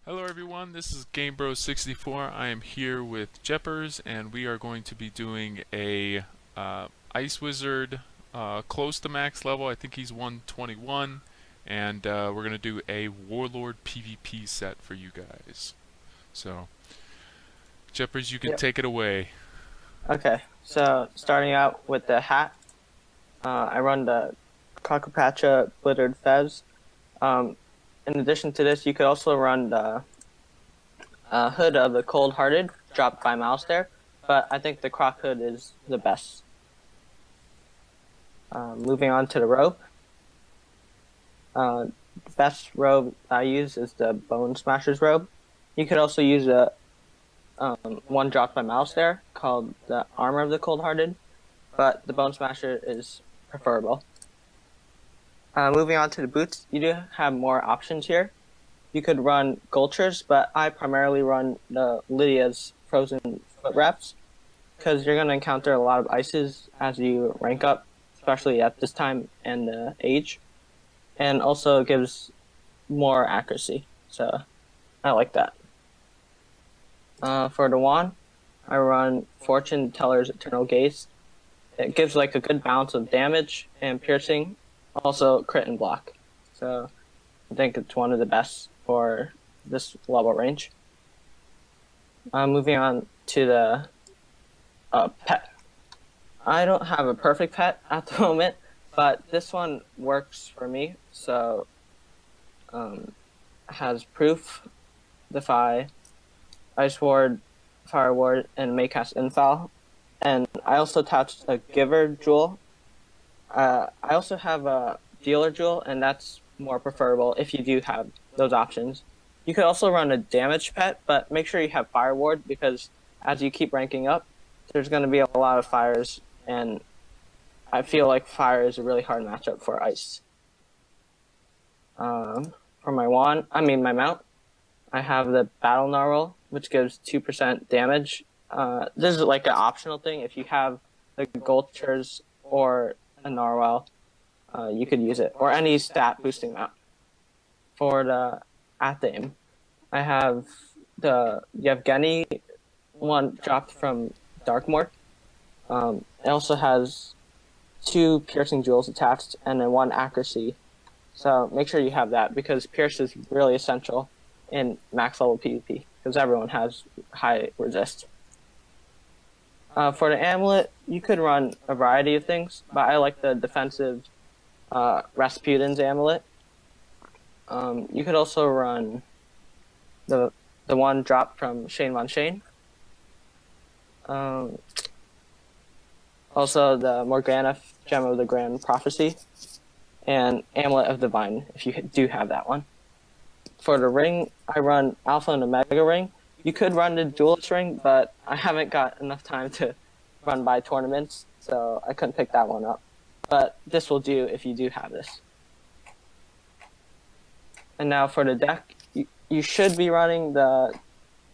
Hello everyone, this is GameBro64. I am here with Jeppers, and we are going to be doing a Ice Wizard close to max level. I think he's 121, and we're going to do a Warlord PvP set for you guys. So, Jeppers, you can Yep. take it away. Okay, so starting out with the hat, I run the Cockapatcha Glittered Fez. Um, in addition to this, you could also run the Hood of the Cold Hearted, dropped by Mouse there, but I think the Croc Hood is the best. Moving on to the robe. The best robe I use is the Bone Smasher's robe. You could also use a one dropped by Mouse there called the Armor of the Cold Hearted, but the Bone Smasher is preferable. Moving on to the boots, you do have more options here. You could run Gulchers, but I primarily run the Lydia's Frozen Foot Wraps because you're going to encounter a lot of ices as you rank up, especially at this time and age, and also it gives more accuracy, so I like that. For the wand, I run Fortune Teller's Eternal Gaze. It gives like a good balance of damage and piercing, also crit and block. So I think it's one of the best for this level range. Moving on to the pet. I don't have a perfect pet at the moment, but this one works for me. So has Proof, Defy, Ice Ward, Fire Ward, and may cast Infall. And I also attached a Giver Jewel. I also have a Dealer Jewel, and that's more preferable if you do have those options. You could also run a damage pet, but make sure you have Fire Ward because as you keep ranking up, there's going to be a lot of fires, and I feel like fire is a really hard matchup for ice. For my my mount, I have the Battle Gnarl, which gives 2% damage. This is like an optional thing. If you have the Gulchers or a Narwhal, you could use it, or any stat boosting mount. For the Athame, I have the Yevgeny one dropped from Darkmoor. It also has 2 piercing jewels attached and then 1 accuracy. So make sure you have that because pierce is really essential in max level PvP because everyone has high resist. For the amulet, you could run a variety of things, but I like the defensive Rasputin's amulet. You could also run the one dropped from Shane Von Shane. Also the Morgana Gem of the Grand Prophecy and Amulet of Divine, if you do have that one. For the ring, I run Alpha and Omega ring. You could run the Duelist ring, but I haven't got enough time to run by tournaments, so I couldn't pick that one up. But this will do if you do have this. And now for the deck, you should be running the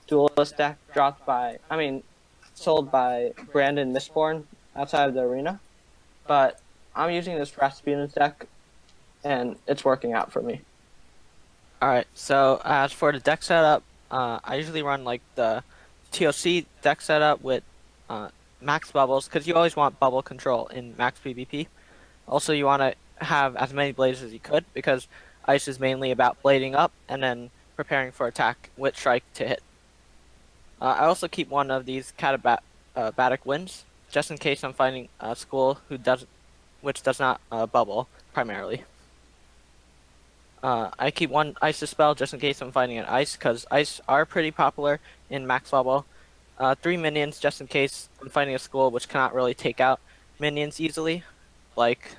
Duelist deck sold by Brandon Mistborn outside of the arena. But I'm using this Rasputin's deck, and it's working out for me. Alright, so as for the deck setup, I usually run like the TOC deck setup with max bubbles, because you always want bubble control in max PvP. Also, you want to have as many blades as you could, because ice is mainly about blading up and then preparing for attack with strike to hit. I also keep one of these Catabatic Winds, just in case I'm finding a school which does not bubble primarily. I keep one Ice Dispel just in case I'm finding an ice, because ice are pretty popular in max level. 3 minions just in case I'm finding a school which cannot really take out minions easily, like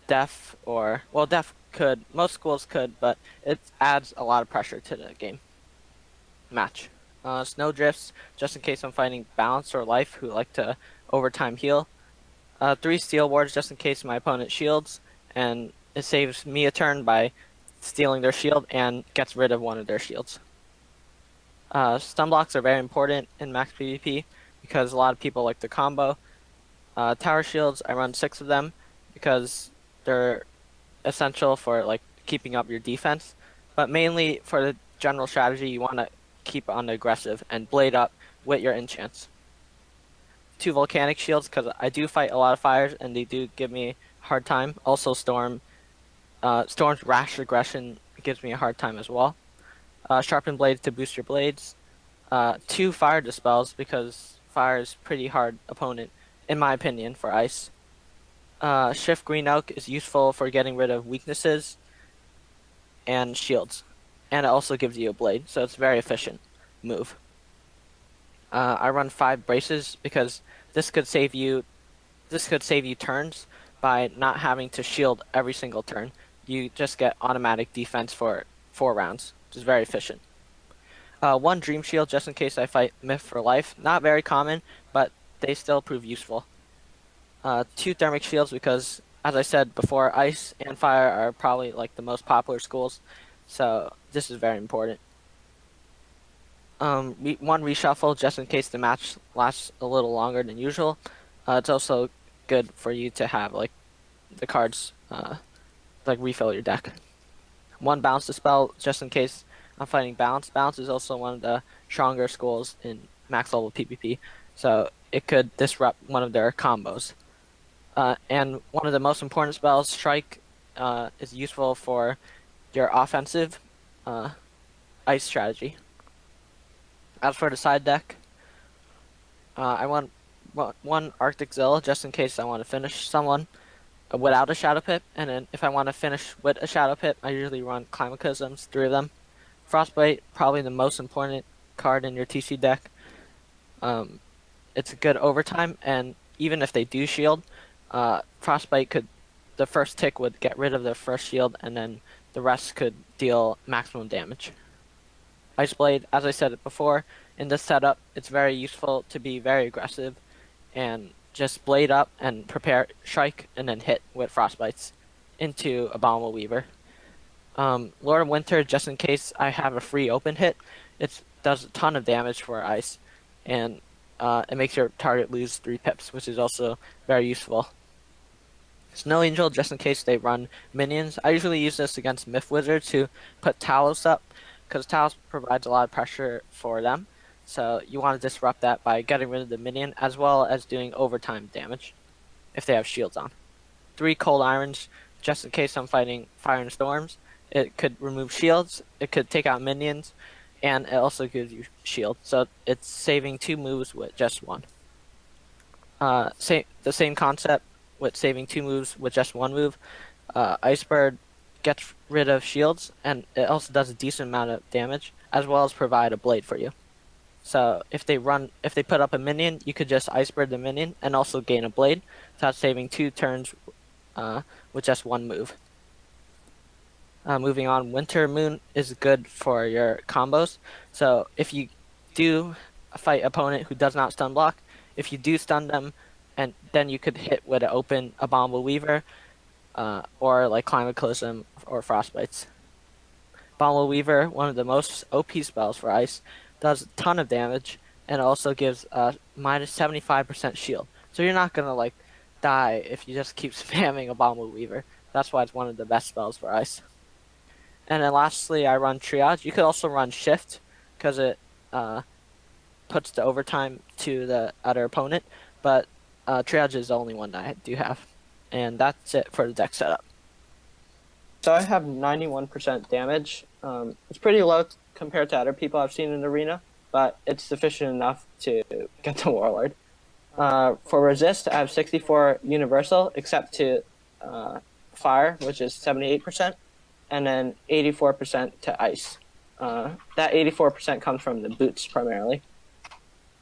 Def Def could, most schools could, but it adds a lot of pressure to the game match. Snowdrifts just in case I'm finding Balance or Life who like to overtime heal. 3 Steel Wards just in case my opponent shields, and it saves me a turn by stealing their shield and gets rid of one of their shields. Stun blocks are very important in max PvP because a lot of people like the combo. Tower shields, I run 6 of them because they're essential for like keeping up your defense. but mainly for the general strategy, you want to keep on the aggressive and blade up with your enchants. 2 volcanic shields because I do fight a lot of fires and they do give me a hard time. Also Storm's rash aggression gives me a hard time as well. Sharpened blades to boost your blades. 2 fire dispels because fire is pretty hard opponent in my opinion for ice. Shift green oak is useful for getting rid of weaknesses and shields, and it also gives you a blade, so it's a very efficient move. I run 5 braces because this could save you turns by not having to shield every single turn. You just get automatic defense for 4 rounds, which is very efficient. 1 dream shield just in case I fight Myth for life. Not very common, but they still prove useful. 2 thermic shields because, as I said before, ice and fire are probably like the most popular schools, so this is very important. 1 reshuffle just in case the match lasts a little longer than usual. It's also good for you to have like the cards like refill your deck. 1 bounce dispel just in case I'm fighting bounce. Bounce is also one of the stronger schools in max level PvP, so it could disrupt one of their combos. And one of the most important spells, strike, is useful for your offensive ice strategy. As for the side deck, I want 1 Arctic Zilla just in case I want to finish someone without a Shadow Pip, and then if I want to finish with a Shadow Pip, I usually run Climatisms, 3 of them. Frostbite, probably the most important card in your TC deck. It's a good overtime, and even if they do shield, Frostbite the first tick would get rid of their first shield, and then the rest could deal maximum damage. Ice Blade, as I said it before, in this setup, it's very useful to be very aggressive and just blade up and prepare strike and then hit with Frostbites into Abominable Weaver. Lord of Winter, just in case I have a free open hit, it does a ton of damage for ice, and it makes your target lose 3 pips, which is also very useful. Snow Angel, just in case they run minions. I usually use this against Myth Wizards who put Talos up, because Talos provides a lot of pressure for them. So you want to disrupt that by getting rid of the minion, as well as doing overtime damage, if they have shields on. 3 Cold Irons, just in case I'm fighting Fire and Storms. It could remove shields, it could take out minions, and it also gives you shield. So it's saving 2 moves with just 1. The same concept with saving 2 moves with just 1 move. Icebird gets rid of shields, and it also does a decent amount of damage, as well as provide a blade for you. So if they put up a minion, you could just Icebird the minion and also gain a blade, so that's saving 2 turns with just 1 move. Moving on, Winter Moon is good for your combos. So if you do fight opponent who does not stun block, if you do stun them, and then you could hit with an open Abominable Weaver, or like Climatism or Frostbites. Abominable Weaver, one of the most OP spells for ice, does a ton of damage and also gives minus 75% shield. So you're not gonna like die if you just keep spamming Abominable Weaver. That's why it's one of the best spells for ice. And then lastly, I run Triage. You could also run Shift because it puts the overtime to the other opponent, but Triage is the only one that I do have. And that's it for the deck setup. So I have 91% damage. It's pretty low compared to other people I've seen in the arena, but it's sufficient enough to get the Warlord. For resist, I have 64 universal, except to fire, which is 78%, and then 84% to ice. That 84% comes from the boots primarily.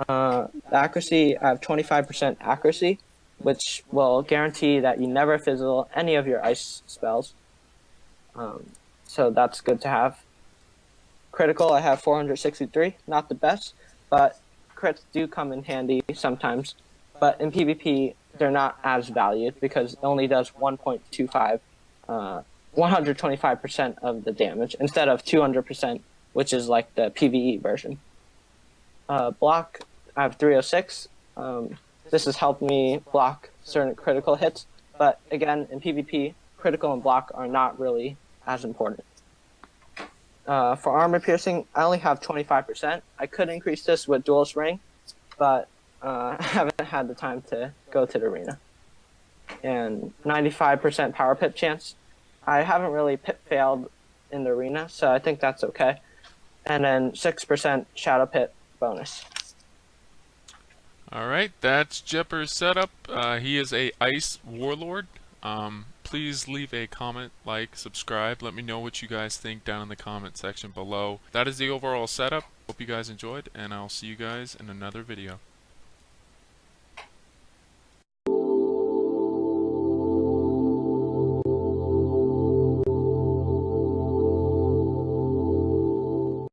The accuracy, I have 25% accuracy, which will guarantee that you never fizzle any of your ice spells. So that's good to have. Critical, I have 463, not the best, but crits do come in handy sometimes. But in PvP, they're not as valued because it only does 1.25, 125% of the damage instead of 200%, which is like the PvE version. Block, I have 306. This has helped me block certain critical hits, but again, in PvP, critical and block are not really as important. For armor piercing, I only have 25%. I could increase this with duelist ring, but I haven't had the time to go to the arena. And 95% power pip chance. I haven't really pip failed in the arena, so I think that's okay. And then 6% shadow pip bonus. Alright, that's Jeppers' setup. He is a Ice Warlord. Please leave a comment, like, subscribe. Let me know what you guys think down in the comment section below. That is the overall setup. Hope you guys enjoyed, and I'll see you guys in another video.